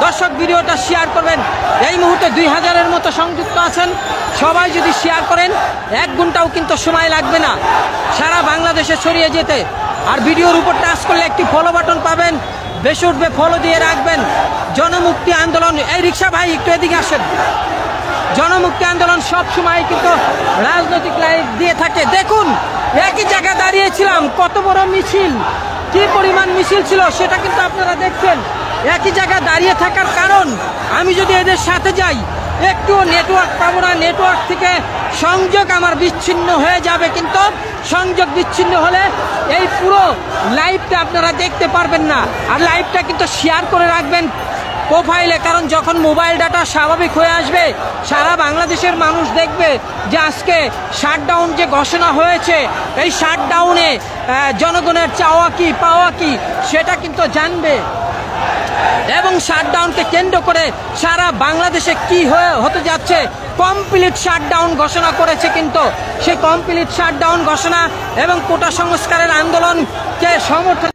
দর্শক ভিডিওটা শেয়ার করবেন। এই মুহূর্তে 2000-এর মতো সংযুক্ত আছেন। সবাই যদি শেয়ার করেন 1 ঘন্টাও কিন্তু সময় লাগবে না সারা বাংলাদেশে ছড়িয়ে যেতে। আর ভিডিওর উপর টাচ করলে একটি ফলো বাটন পাবেন, বেশি উঠবে, ফলো দিয়ে রাখবেন। জনমুক্তি আন্দোলন, এই রিক্সা ভাই একটু এদিকে আসেন। জনমুক্তি আন্দোলন সব সময় কিন্তু রাজনৈতিক লাইভ দিয়ে থাকে। দেখুন একই জায়গায় দাঁড়িয়েছিলাম, কত বড় মিছিল, কি পরিমাণ মিছিল ছিল সেটা কিন্তু আপনারা দেখছেন। একই জায়গায় দাঁড়িয়ে থাকার কারণ, আমি যদি এদের সাথে যাই একটুও নেটওয়ার্ক পাবো না, নেটওয়ার্ক থেকে সংযোগ আমার বিচ্ছিন্ন হয়ে যাবে। কিন্তু সংযোগ বিচ্ছিন্ন হলে এই পুরো লাইভটা আপনারা দেখতে পারবেন না। আর লাইভটা কিন্তু শেয়ার করে রাখবেন প্রোফাইলে, কারণ যখন মোবাইল ডাটা স্বাভাবিক হয়ে আসবে সারা বাংলাদেশের মানুষ দেখবে যে আজকে শাটডাউন যে ঘোষণা হয়েছে, এই শাটডাউনে জনগণের চাওয়া কি পাওয়া কি সেটা কিন্তু জানবে। এবং শাটডাউনকে কেন্দ্র করে সারা বাংলাদেশে কি হতে যাচ্ছে, কমপ্লিট শাটডাউন ঘোষণা করেছে। কিন্তু সেই কমপ্লিট শাটডাউন ঘোষণা এবং কোটা সংস্কারের আন্দোলনকে সমর্থন